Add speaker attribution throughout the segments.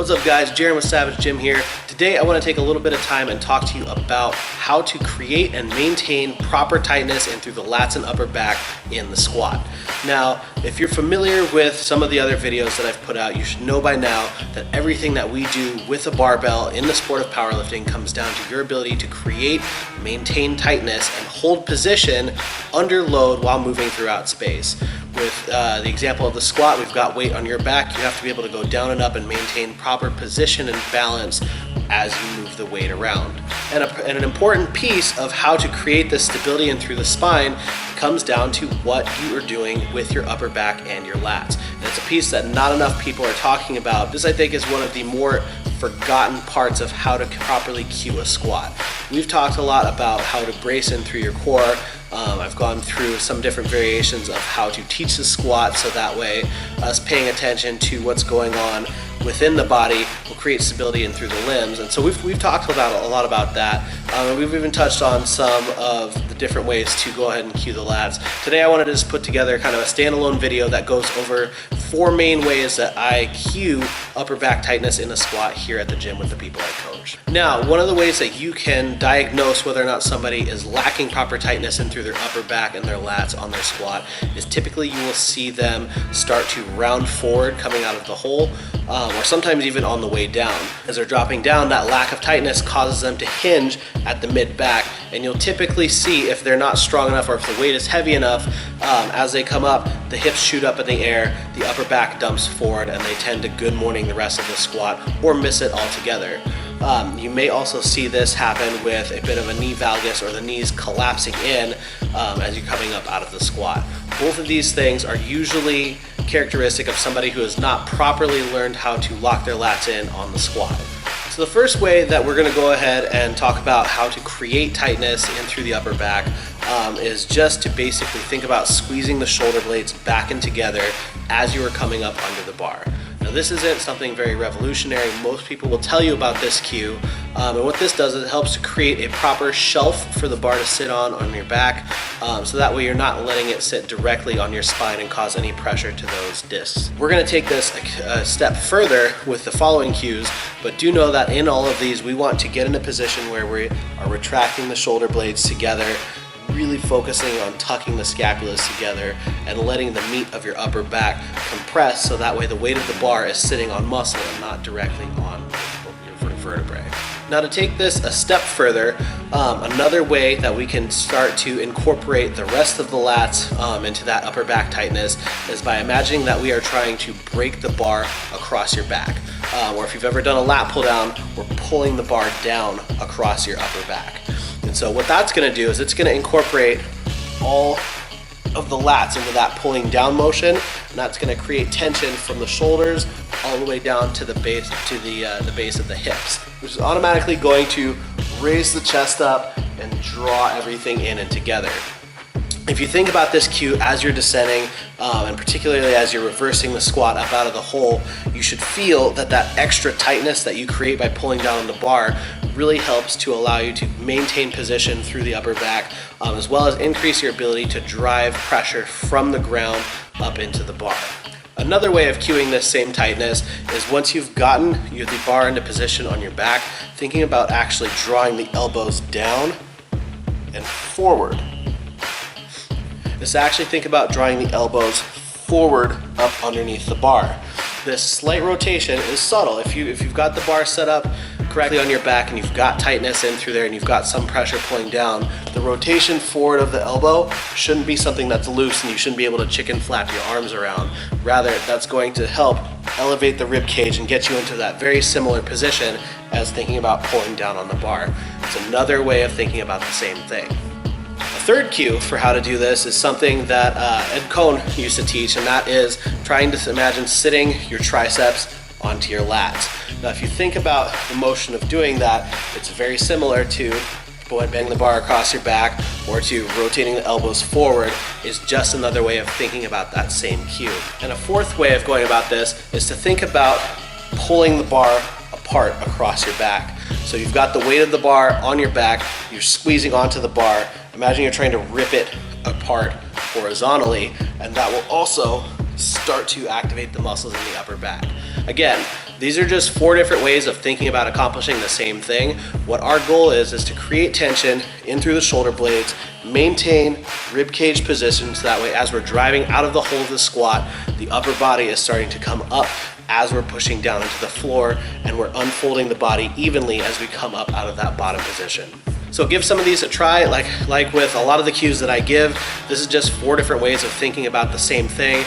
Speaker 1: What's up guys, Jeron with Savage Gym here. Today I want to take a little bit of time and talk to you about how to create and maintain proper tightness in through the lats and upper back in the squat. Now, if you're familiar with some of the other videos that I've put out, you should know by now that everything that we do with a barbell in the sport of powerlifting comes down to your ability to create, maintain tightness, and hold position under load while moving throughout space. With the example of the squat, we've got weight on your back. You have to be able to go down and up and maintain proper position and balance as you move the weight around. And an important piece of how to create this stability in through the spine comes down to what you are doing with your upper back and your lats. And it's a piece that not enough people are talking about. This, I think, is one of the more forgotten parts of how to properly cue a squat. We've talked a lot about how to brace in through your core. I've gone through some different variations of how to teach the squat, so that way us paying attention to what's going on within the body will create stability in through the limbs. And so we've talked about a lot about that. We've even touched on some of the different ways to go ahead and cue the lats. Today I wanted to just put together kind of a standalone video that goes over 4 main ways that I cue upper back tightness in a squat here at the gym with the people I coach. Now, one of the ways that you can diagnose whether or not somebody is lacking proper tightness in through their upper back and their lats on their squat is typically you will see them start to round forward coming out of the hole, or sometimes even on the way down. As they're dropping down, that lack of tightness causes them to hinge at the mid back, and you'll typically see if they're not strong enough or if the weight is heavy enough, as they come up, the hips shoot up in the air, the upper back dumps forward, and they tend to good morning the rest of the squat or miss it altogether. You may also see this happen with a bit of a knee valgus or the knees collapsing in as you're coming up out of the squat. Both of these things are usually characteristic of somebody who has not properly learned how to lock their lats in on the squat. So the first way that we're going to go ahead and talk about how to create tightness in through the upper back is just to basically think about squeezing the shoulder blades back and together as you are coming up under the bar. Now, this isn't something very revolutionary. Most people will tell you about this cue, and what this does is it helps to create a proper shelf for the bar to sit on your back, so that way you're not letting it sit directly on your spine and cause any pressure to those discs. We're going to take this a step further with the following cues, but do know that in all of these we want to get in a position where we are retracting the shoulder blades together, really focusing on tucking the scapulas together and letting the meat of your upper back compress, so that way the weight of the bar is sitting on muscle and not directly on your vertebrae. Now, to take this a step further, another way that we can start to incorporate the rest of the lats into that upper back tightness is by imagining that we are trying to break the bar across your back. Or if you've ever done a lat pull down, we're pulling the bar down across your upper back. And so what that's going to do is it's going to incorporate all of the lats into that pulling down motion, and that's going to create tension from the shoulders all the way down to the base of the hips, which is automatically going to raise the chest up and draw everything in and together. If you think about this cue as you're descending, and particularly as you're reversing the squat up out of the hole, you should feel that that extra tightness that you create by pulling down on the bar really helps to allow you to maintain position through the upper back, as well as increase your ability to drive pressure from the ground up into the bar. Another way of cueing this same tightness is once you've gotten the bar into position on your back, thinking about actually drawing the elbows down and forward. Just actually think about drawing the elbows forward up underneath the bar. This slight rotation is subtle. If you've got the bar set up correctly on your back and you've got tightness in through there and you've got some pressure pulling down, the rotation forward of the elbow shouldn't be something that's loose and you shouldn't be able to chicken flap your arms around. Rather, that's going to help elevate the rib cage and get you into that very similar position as thinking about pulling down on the bar. It's another way of thinking about the same thing. A third cue for how to do this is something that Ed Cohn used to teach, and that is trying to imagine sitting your triceps onto your lats. Now, if you think about the motion of doing that, it's very similar to bending the bar across your back or to rotating the elbows forward. Is just another way of thinking about that same cue. And a fourth way of going about this is to think about pulling the bar apart across your back. So you've got the weight of the bar on your back, you're squeezing onto the bar. Imagine you're trying to rip it apart horizontally, and that will also start to activate the muscles in the upper back. Again, these are just 4 different ways of thinking about accomplishing the same thing. What our goal is to create tension in through the shoulder blades, maintain rib cage position, so that way as we're driving out of the hole of the squat, the upper body is starting to come up as we're pushing down into the floor, and we're unfolding the body evenly as we come up out of that bottom position. So give some of these a try. Like with a lot of the cues that I give, this is just 4 different ways of thinking about the same thing,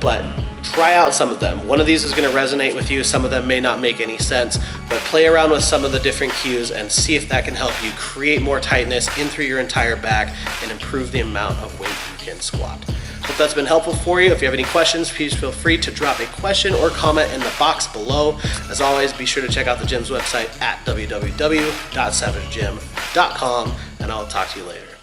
Speaker 1: but try out some of them. One of these is going to resonate with you, some of them may not make any sense, but play around with some of the different cues and see if that can help you create more tightness in through your entire back and improve the amount of weight you can squat. Hope that's been helpful for you. If you have any questions, please feel free to drop a question or comment in the box below. As always, be sure to check out the gym's website at www.savagegym.com, and I'll talk to you later.